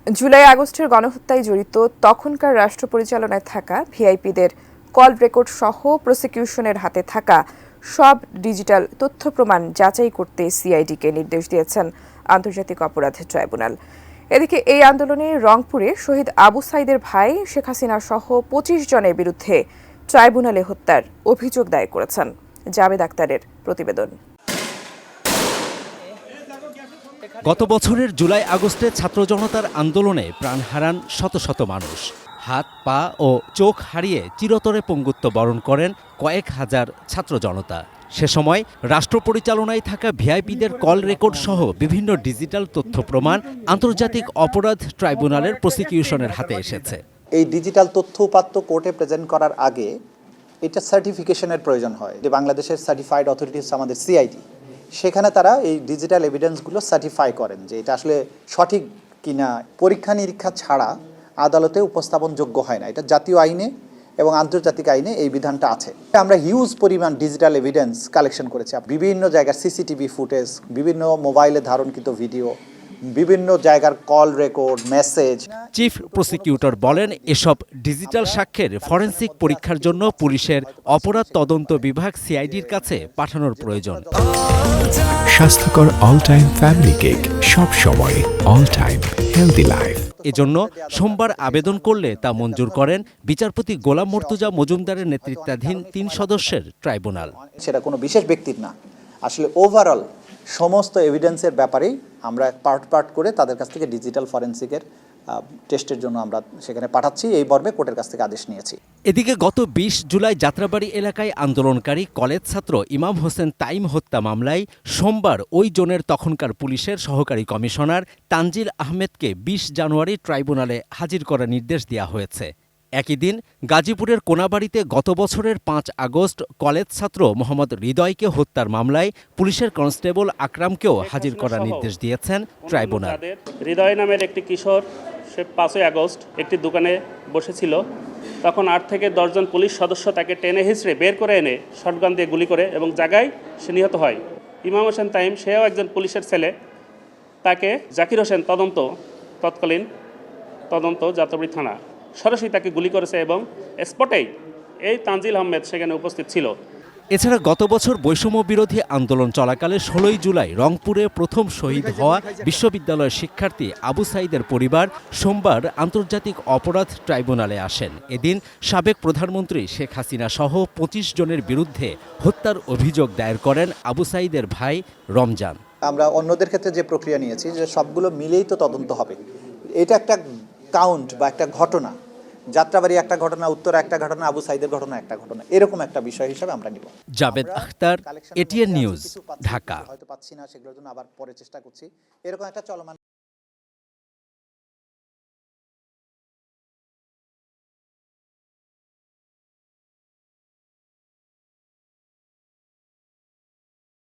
জুলাই আগস্টের গণহত্যায় জড়িত তখনকার রাষ্ট্র পরিচালনায় থাকা ভিআইপিদের কল রেকর্ড সহ প্রসিকিউশনের হাতে থাকা সব ডিজিটাল তথ্য প্রমাণ যাচাই করতে সিআইডিকে নির্দেশ দিয়েছেন আন্তর্জাতিক অপরাধ ট্রাইব্যুনাল। এদিকে এই আন্দোলনে রংপুরে শহীদ আবু সাইদের ভাই শেখ হাসিনা সহ ২৫ জনের বিরুদ্ধে ট্রাইব্যুনালে হত্যার অভিযোগ দায়ের করেছেন। জাবেদ আক্তারের প্রতিবেদন। গত বছরের জুলাই আগস্টে ছাত্র জনতার আন্দোলনে প্রাণ হারান শত শত মানুষ। হাত পা ও চোখ হারিয়ে চিরতরে পঙ্গুত্ব বরণ করেন কয়েক হাজার ছাত্র জনতা। সে সময় রাষ্ট্র পরিচালনায় থাকা ভিআইপিদের কল রেকর্ড সহ বিভিন্ন ডিজিটাল তথ্য প্রমাণ আন্তর্জাতিক অপরাধ ট্রাইব্যুনালের প্রসিকিউশনের হাতে এসেছে। এই ডিজিটাল তথ্য উপাত্ত কোর্টে প্রেজেন্ট করার আগে এটা সার্টিফিকেশনের প্রয়োজন হয়। যে বাংলাদেশের সার্টিফাইড অথরিটিস আমাদের সিআইডি, সেখানে তারা এই ডিজিটাল এভিডেন্সগুলো সার্টিফাই করেন যে এটা আসলে সঠিক কিনা। পরীক্ষা নিরীক্ষা ছাড়া আদালতে উপস্থাপনযোগ্য হয় না। এটা জাতীয় আইনে এবং আন্তর্জাতিক আইনে এই বিধানটা আছে। আমরা হিউজ পরিমাণ ডিজিটাল এভিডেন্স কালেকশন করেছি, বিভিন্ন জায়গার সিসিটিভি ফুটেজ, বিভিন্ন মোবাইলে ধারণকৃত ভিডিও, বিভিন্ন জায়গার call record, message. Chief prosecutor বলেন, এসব ডিজিটাল সাক্ষ্যের ফরেনসিক পরীক্ষার জন্য পুলিশের অপরাধ তদন্ত বিভাগ সিআইডির কাছে পাঠানোর প্রয়োজন। স্বাস্থ্যকর অল টাইম ফ্যামিলি কেক, সব সময় অল টাইম হেলদি লাইফ। এজন্য সোমবার আবেদন করলে তা মঞ্জুর করেন বিচারপতি গোলাম মর্তুজা মজুমদারের নেতৃত্বাধীন ৩ সদস্যের ট্রাইব্যুনাল। সেটা কোনো বিশেষ ব্যক্তির না, আসলে ওভারঅল সমস্ত এভিডেন্সের ব্যাপারেই আমরা পার্ট করে তাদের কাছ থেকে ডিজিটাল ফরেনসিকের টেস্টের জন্য আমরা সেখানে পাঠাচ্ছি। এই মর্মে কোর্টের কাছ থেকে আদেশ নিয়েছি। এদিকে গত ২০ জুলাই যাত্রাবাড়ী এলাকায় আন্দোলনকারী কলেজ ছাত্র ইমাম হোসেন তাইম হত্যা মামলায় সোমবার ওই জোনের তখনকার পুলিশের সহকারী কমিশনার তানজিল আহমেদকে ২০ জানুয়ারি ট্রাইব্যুনালে হাজির করার নির্দেশ দেওয়া হয়েছে। একই দিন গাজীপুরের কোনাবাড়ীতে গত বছরের ৫ আগস্ট কলেজ ছাত্র মোহাম্মদ হৃদয়কে হত্যার মামলায় পুলিশের কনস্টেবল আকরামকেও হাজির করার নির্দেশ দিয়েছেন ট্রাইব্যুনাল। হৃদয় নামের একটি কিশোর, সে ৫ই আগস্ট একটি দোকানে বসেছিল। তখন ৮ থেকে ১০ জন পুলিশ সদস্য তাকে টেনে হিঁচড়ে বের করে এনে শটগান দিয়ে গুলি করে এবং জায়গায় সে নিহত হয়। ইমাম হোসেন তাইম, সেও একজন পুলিশের ছেলে, তাকে জাকির হোসেন তৎকালীন তদন্ত যাত্রাবাড়ী থানা সরাসরি তাকে গুলি করেছে এবং স্পটেই এই তানজিল আহমেদ সেখানে উপস্থিত ছিল। এছাড়া গত বছর বৈষম্য বিরোধী আন্দোলন চলাকালে ১৬ই জুলাই রংপুরে প্রথম শহীদ হওয়া বিশ্ববিদ্যালয়ের শিক্ষার্থী আবু সাইদের পরিবার সোমবার আন্তর্জাতিক অপরাধ ট্রাইব্যুনালে আসেন। এদিন সাবেক প্রধানমন্ত্রী শেখ হাসিনা সহ ২৫ জনের বিরুদ্ধে হত্যার অভিযোগ দায়ের করেন আবু সাইদের ভাই রমজান। আমরা অন্যদের ক্ষেত্রে যে প্রক্রিয়া নিয়েছি যে সবগুলো মিলেই তো তদন্ত হবে। এটা একটা কাউন্ট বা একটা ঘটনা, যাত্রাবাড়ি একটা ঘটনা, উত্তরা একটা ঘটনা, আবু সাইদের ঘটনা একটা ঘটনা, এরকম একটা বিষয় হিসাবে আমরা নিব। Javed Akhtar, ATN news, Dhaka. হয়তো পাচ্ছি না, সেগুলোর জন্য আবার পরে চেষ্টা করছি। এরকম একটা চলমান